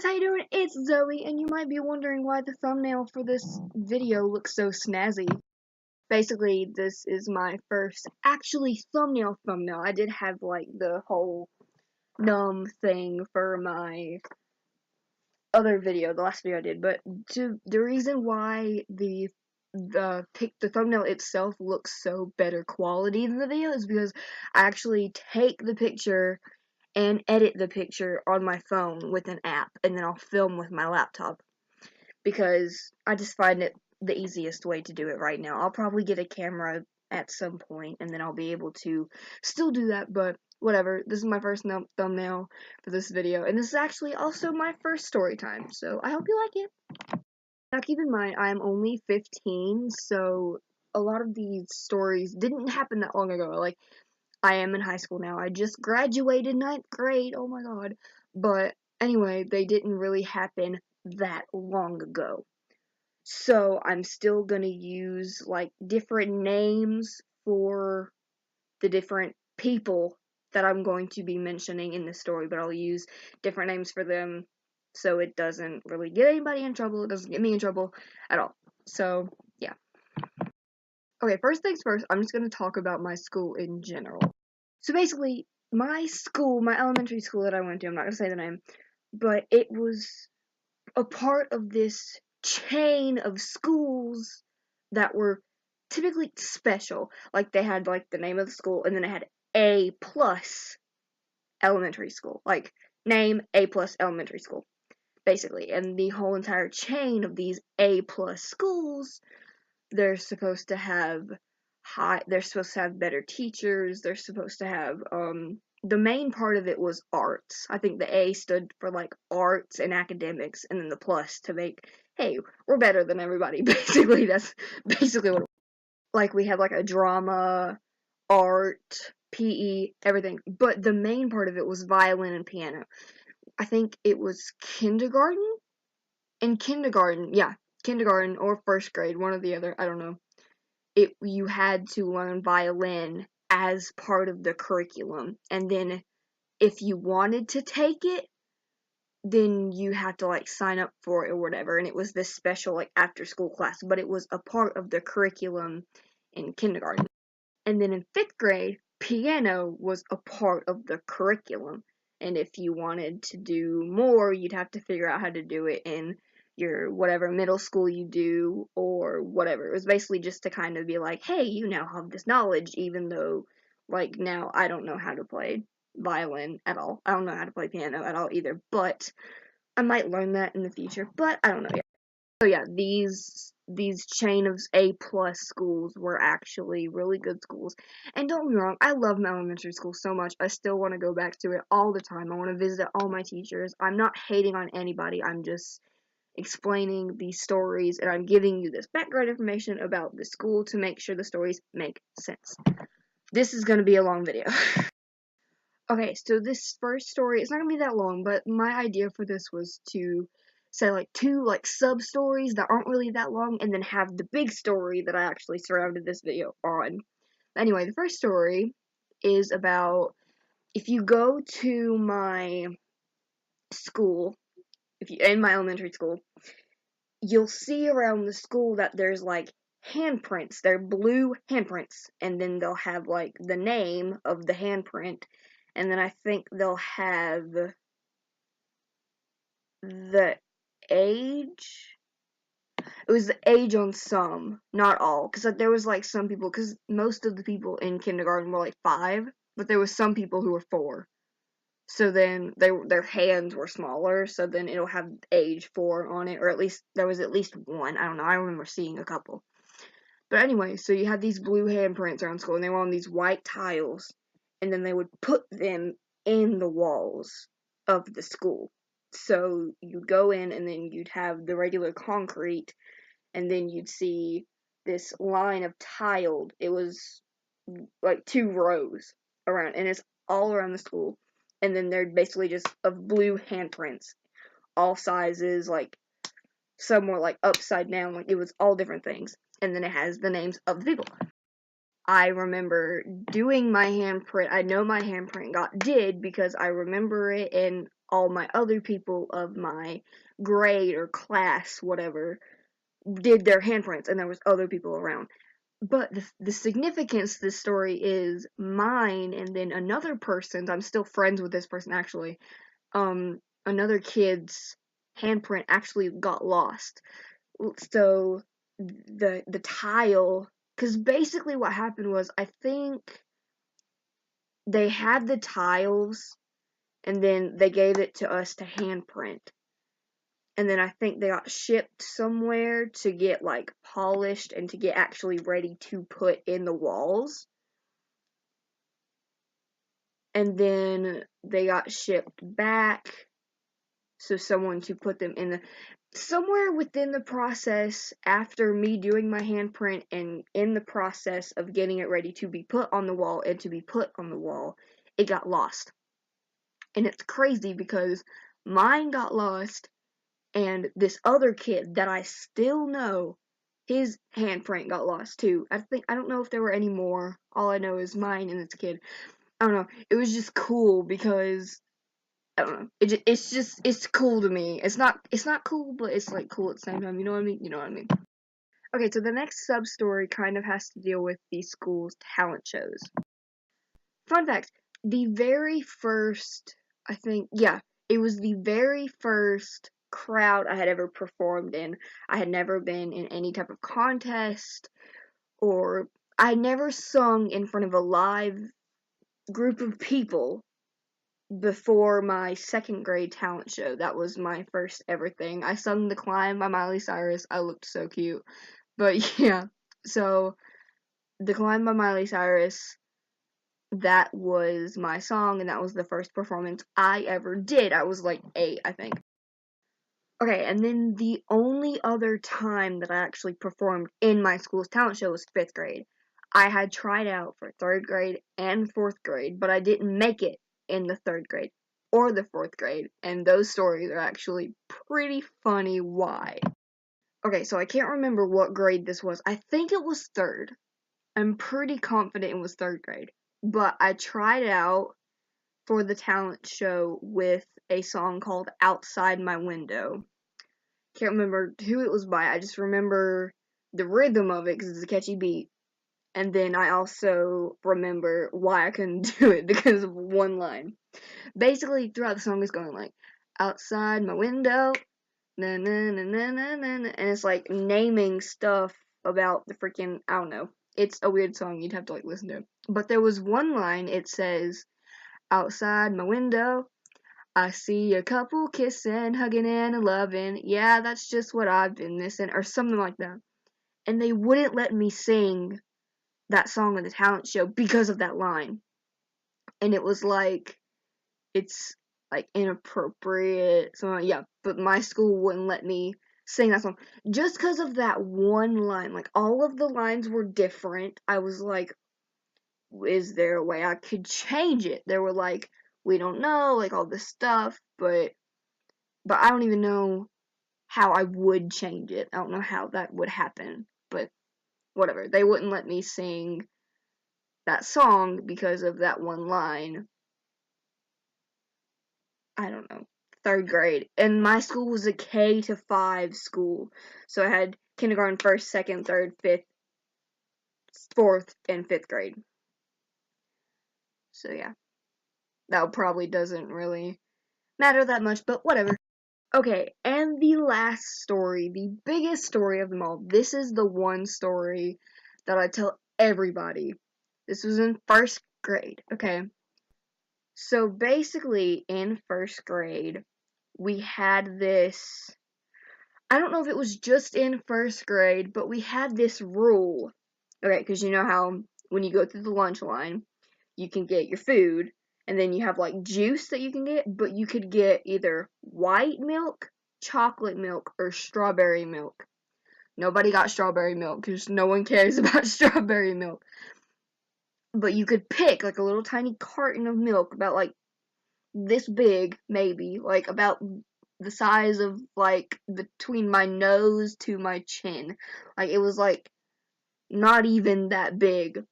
guys, how you doing? It's Zoe, and you might be wondering why the thumbnail for this video looks so snazzy. Basically, this is my first actually thumbnail. I did have like the whole numb thing for my other video, the last video I did, but the reason why the thumbnail itself looks so better quality than the video is because I actually take the picture and edit the picture on my phone with an app, and then I'll film with my laptop, because I just find it the easiest way to do it right now. I'll probably get a camera at some point, and then I'll be able to still do that, but whatever. This is my first thumbnail for this video, and this is actually also my first story time, so I hope you like it. Now keep in mind, I'm only 15, so a lot of these stories didn't happen that long ago. Like, I am in high school now. I just graduated 9th grade. Oh my god. But anyway, they didn't really happen that long ago. So I'm still gonna use like different names for the different people that I'm going to be mentioning in the story, but I'll use different names for them so it doesn't really get anybody in trouble. It doesn't get me in trouble at all. So, yeah. Okay, first things first, I'm just going to talk about my school in general. So basically, my school, my elementary school that I went to, I'm not going to say the name, but it was a part of this chain of schools that were typically special. Like, they had, like, the name of the school, and then it had A plus elementary school. Like, name A plus elementary school, basically. And the whole entire chain of these A plus schools, they're supposed to have better teachers. They're supposed to have the main part of it was arts. I think the A stood for like arts and academics, and then the plus to make, hey, we're better than everybody. Basically, that's basically what it was. Like, we had like a drama, art, PE, everything. But the main part of it was violin and piano. I think it was kindergarten or first grade, one or the other, I don't know. You had to learn violin as part of the curriculum, and then if you wanted to take it, then you had to like sign up for it or whatever, and it was this special like after school class, but it was a part of the curriculum in kindergarten. And then in 5th grade, piano was a part of the curriculum, and if you wanted to do more, you'd have to figure out how to do it in your whatever middle school you do or whatever. It was basically just to kind of be like, hey, you now have this knowledge, even though like now I don't know how to play violin at all. I don't know how to play piano at all either, but I might learn that in the future, but I don't know yet. So yeah, these chain of A plus schools were actually really good schools. And don't get me wrong, I love my elementary school so much. I still want to go back to it all the time. I want to visit all my teachers. I'm not hating on anybody. I'm just explaining these stories, and I'm giving you this background information about the school to make sure the stories make sense. This is going to be a long video. Okay, so this first story, it's not going to be that long, but my idea for this was to say like 2 like sub stories that aren't really that long, and then have the big story that I actually surrounded this video on. Anyway, the first story is about, if you go to my school, in my elementary school, you'll see around the school that there's like handprints. They're blue handprints, and then they'll have like the name of the handprint, and then I think they'll have the age. It was the age on some, not all, because like, there was like some people, because most of the people in kindergarten were like 5, but there was some people who were 4. So then their hands were smaller, so then it'll have age 4 on it, or at least there was at least one. I don't know, I remember seeing a couple. But anyway, so you had these blue handprints around school, and they were on these white tiles, and then they would put them in the walls of the school. So you'd go in, and then you'd have the regular concrete, and then you'd see this line of tiled. It was like 2 rows around, and it's all around the school. And then they're basically just of blue handprints, all sizes, like some were like upside down, like it was all different things. And then it has the names of the people. I remember doing my handprint. I know my handprint got did because I remember it, and all my other people of my grade or class, whatever, did their handprints, and there was other people around. But the significance of this story is mine, and then another person's, I'm still friends with this person actually, another kid's handprint actually got lost. So the tile, because basically what happened was, I think they had the tiles, and then they gave it to us to handprint. And then I think they got shipped somewhere to get, like, polished and to get actually ready to put in the walls. And then they got shipped back, so someone to put them in the... Somewhere within the process, after me doing my handprint and in the process of getting it ready to be put on the wall and to be put on the wall, it got lost. And it's crazy because mine got lost, and this other kid that I still know, his handprint got lost too. I don't know if there were any more. All I know is mine and this kid. I don't know. It was just cool because I don't know. It's cool to me. It's not cool, but it's like cool at the same time. You know what I mean? You know what I mean? Okay, so the next sub story kind of has to deal with the school's talent shows. Fun fact: the very first, it was the very first crowd I had ever performed in. I had never been in any type of contest, or I never sung in front of a live group of people before my second grade talent show. That was my first ever thing. I sung The Climb by Miley Cyrus. I looked so cute. But yeah, so The Climb by Miley Cyrus, that was my song, and that was the first performance I ever did. I was like 8, I think. Okay, and then the only other time that I actually performed in my school's talent show was 5th grade. I had tried out for 3rd grade and 4th grade, but I didn't make it in the 3rd grade or the 4th grade, and those stories are actually pretty funny why. Okay, so I can't remember what grade this was. I think it was 3rd. I'm pretty confident it was 3rd grade. But I tried out for the talent show with a song called Outside My Window. Can't remember who it was by. I just remember the rhythm of it because it's a catchy beat. And then I also remember why I couldn't do it because of one line. Basically, throughout the song, it's going like, outside my window, na na na na na na, and it's like naming stuff about the freaking, I don't know. It's a weird song, you'd have to like listen to it. But there was one line, it says, outside my window, I see a couple kissing, hugging, and loving. Yeah, that's just what I've been missing, or something like that. And they wouldn't let me sing that song in the talent show because of that line. And it was like, it's like inappropriate. So yeah, but my school wouldn't let me sing that song just because of that one line. Like, all of the lines were different. I was like, is there a way I could change it? They were like, we don't know, like all this stuff, but I don't even know how I would change it. I don't know how that would happen, but whatever. They wouldn't let me sing that song because of that one line. I don't know. 3rd grade. And my school was a K to 5 school. So I had kindergarten, 1st, 2nd, 3rd, 5th, 4th, and 5th grade. So yeah. That probably doesn't really matter that much, but whatever. Okay, and the last story, the biggest story of them all. This is the one story that I tell everybody. This was in 1st grade, okay? So basically, in 1st grade, we had this, I don't know if it was just in 1st grade, but we had this rule. Okay, because you know how when you go through the lunch line, you can get your food, and then you have like juice that you can get, but you could get either white milk, chocolate milk, or strawberry milk. Nobody got strawberry milk because no one cares about strawberry milk. But you could pick like a little tiny carton of milk about like this big, maybe, like about the size of like between my nose to my chin. Like, it was like not even that big.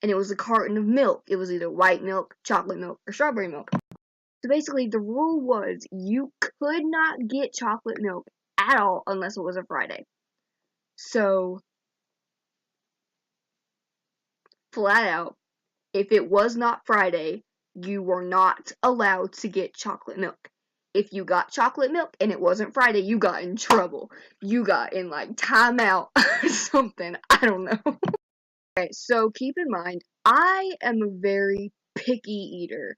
And it was a carton of milk. It was either white milk, chocolate milk, or strawberry milk. So basically, the rule was you could not get chocolate milk at all unless it was a Friday. So, flat out, if it was not Friday, you were not allowed to get chocolate milk. If you got chocolate milk and it wasn't Friday, you got in trouble. You got in like timeout or something. I don't know. Okay, so keep in mind, I am a very picky eater.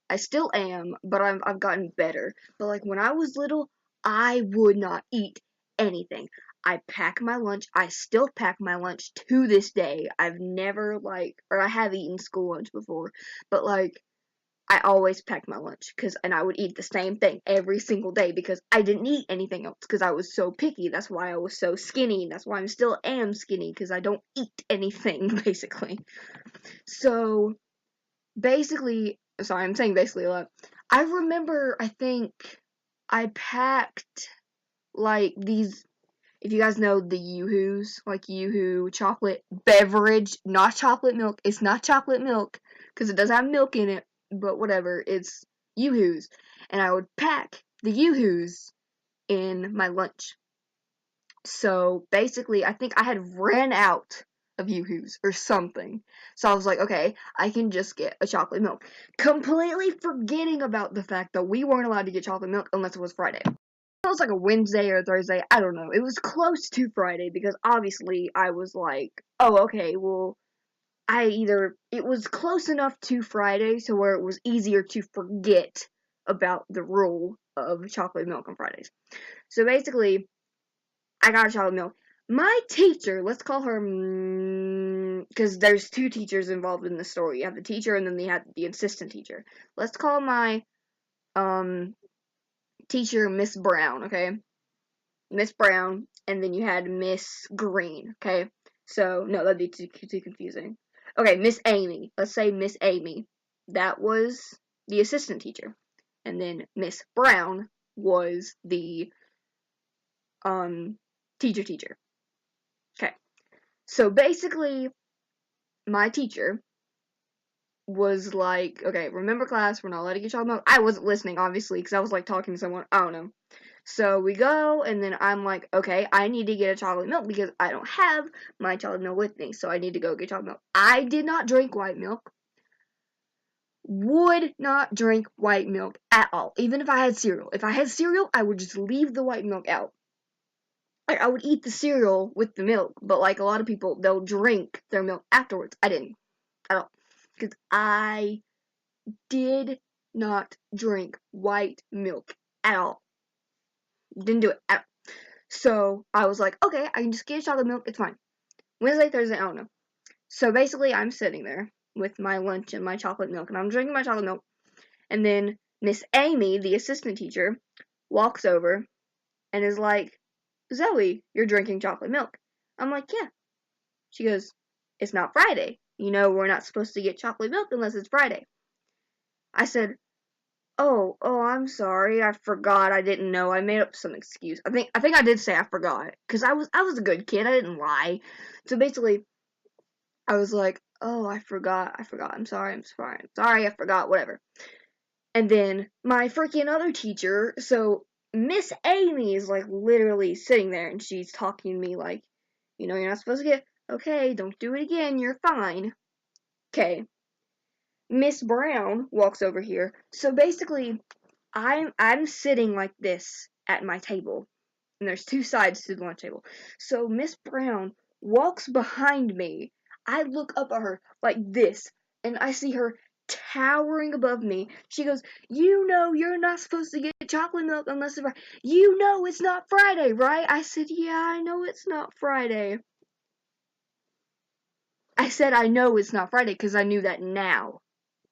I still am, but I've gotten better. But like when I was little, I would not eat anything. I pack my lunch. I still pack my lunch to this day. I've never or I have eaten school lunch before, but like I always packed my lunch and I would eat the same thing every single day because I didn't eat anything else because I was so picky. That's why I was so skinny. That's why I still am skinny because I don't eat anything basically. So basically, sorry, I'm saying basically a lot. I remember, I think I packed like these. If you guys know the Yoo-Hoos, like Yoo-Hoo chocolate beverage, not chocolate milk. It's not chocolate milk because it does have milk in it, but whatever. It's Yoo-Hoos, and I would pack the Yoo-Hoos in my lunch. So basically, I think I had ran out of Yoo-Hoos or something. So I was like, okay, I can just get a chocolate milk. Completely forgetting about the fact that we weren't allowed to get chocolate milk unless it was Friday. It was like a Wednesday or a Thursday, I don't know. It was close to Friday because obviously I was like, oh, okay, well, it was close enough to Friday so where it was easier to forget about the rule of chocolate milk on Fridays. So basically, I got a chocolate milk. My teacher, let's call her, because there's two teachers involved in the story. You have the teacher and then you have the assistant teacher. Let's call my, teacher Miss Brown, okay? Miss Brown, and then you had Miss Green, okay? So, no, that'd be too confusing. Okay, Miss Amy. Let's say Miss Amy. That was the assistant teacher. And then Miss Brown was the, teacher. Okay. So basically, my teacher was like, okay, remember class, we're not letting you talk about. I wasn't listening, obviously, because I was like talking to someone. I don't know. So we go, and then I'm like, okay, I need to get a chocolate milk because I don't have my chocolate milk with me, so I need to go get chocolate milk. I did not drink white milk. Would not drink white milk at all, even if I had cereal. If I had cereal, I would just leave the white milk out. Like, I would eat the cereal with the milk, but like a lot of people, they'll drink their milk afterwards. I didn't at all because I did not drink white milk at all. Didn't do it at all. So I was like, okay, I can just get chocolate milk. It's fine. Wednesday, Thursday, I don't know. So basically, I'm sitting there with my lunch and my chocolate milk, and I'm drinking my chocolate milk. And then Miss Amy, the assistant teacher, walks over and is like, Zoey, you're drinking chocolate milk. I'm like, yeah. She goes, it's not Friday. You know, we're not supposed to get chocolate milk unless it's Friday. I said, oh, I'm sorry. I forgot. I didn't know. I made up some excuse. I think I did say I forgot because I was a good kid. I didn't lie. So basically, I was like, oh, I forgot. I'm sorry. I forgot. Whatever. And then my freaking other teacher, so Miss Amy is like literally sitting there and she's talking to me like, you know, you're not supposed to get. Okay, don't do it again. You're fine. Okay. Miss Brown walks over here. So basically, I'm sitting like this at my table, and there's two sides to the lunch table. So Miss Brown walks behind me. I look up at her like this, and I see her towering above me. She goes, "You know you're not supposed to get chocolate milk unless it's Friday. You know it's not Friday, right?" I said, "Yeah, I know it's not Friday." I said, "I know it's not Friday," because I knew that now.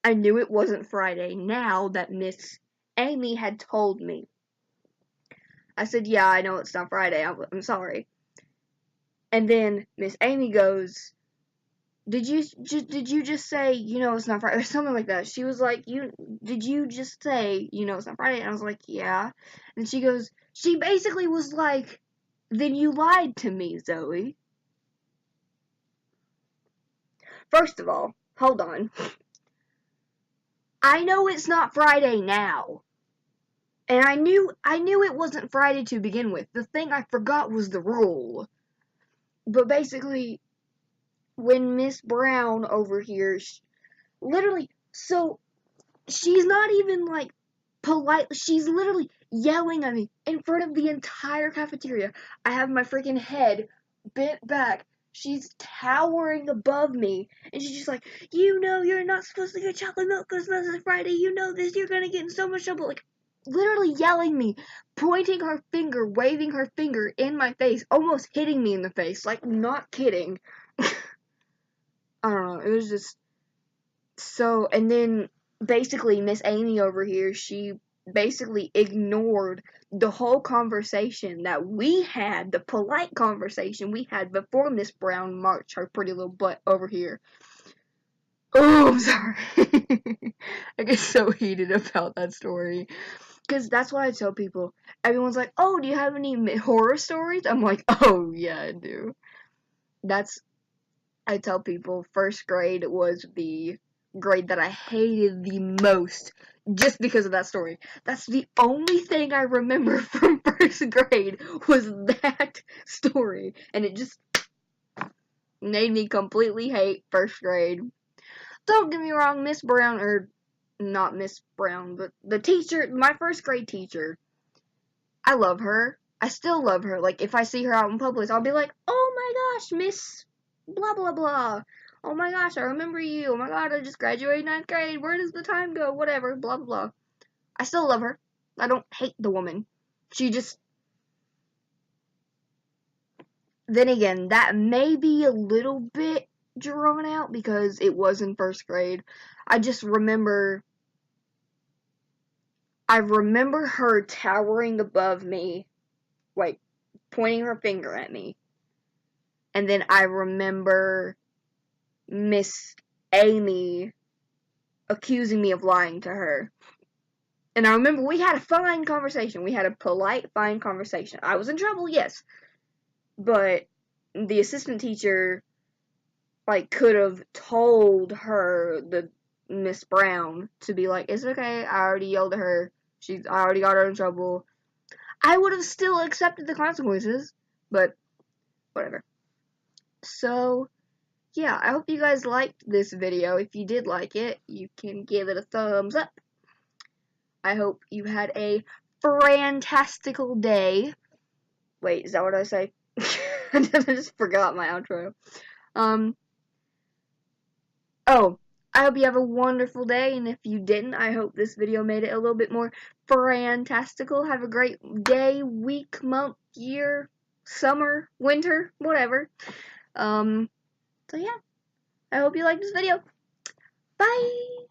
I knew it wasn't Friday now that Miss Amy had told me. I said, yeah, I know it's not Friday. I'm sorry. And then Miss Amy goes, did you just say, you know it's not Friday? Or something like that. She was like, did you just say, you know it's not Friday? And I was like, yeah. And she goes, she basically was like, then you lied to me, Zoey. First of all, hold on. I know it's not Friday now. And I knew it wasn't Friday to begin with. The thing I forgot was the rule. But basically, when Miss Brown over here, literally, so she's not even like polite. She's literally yelling at me in front of the entire cafeteria. I have my freaking head bent back. She's towering above me, and she's just like, you know, you're not supposed to get chocolate milk because this is Friday. You know this. You're gonna get in so much trouble. Like, literally yelling me, pointing her finger, waving her finger in my face, almost hitting me in the face. Like, not kidding. I don't know. It was just so. And then basically, Miss Amy over here, she basically ignored the whole conversation that we had, the polite conversation we had before Miss Brown marched her pretty little butt over here. Oh, I'm sorry. I get so heated about that story. Because that's what I tell people. Everyone's like, oh, do you have any horror stories? I'm like, oh, yeah, I do. I tell people, first grade was the grade that I hated the most just because of that story. That's the only thing I remember from first grade was that story. And it just made me completely hate first grade. Don't get me wrong, Miss Brown, or not Miss Brown, but the teacher, my first grade teacher, I love her. I still love her. Like, if I see her out in public, I'll be like, oh my gosh, Miss blah blah blah. Oh my gosh, I remember you. Oh my god, I just graduated 9th grade. Where does the time go? Whatever, blah blah blah. I still love her. I don't hate the woman. She just... Then again, that may be a little bit drawn out because it was in first grade. I just remember... I remember her towering above me, like, pointing her finger at me. And then I remember Miss Amy accusing me of lying to her. And I remember we had a fine conversation. We had a polite, fine conversation. I was in trouble, yes. But the assistant teacher, like, could have told her, the Miss Brown, to be like, it's okay, I already yelled at her. I already got her in trouble. I would have still accepted the consequences, but whatever. So, yeah, I hope you guys liked this video. If you did like it, you can give it a thumbs up. I hope you had a fantastical day. Wait, is that what I say? I just forgot my outro. Oh, I hope you have a wonderful day, and if you didn't, I hope this video made it a little bit more fantastical. Have a great day, week, month, year, summer, winter, whatever. So yeah, I hope you liked this video. Bye!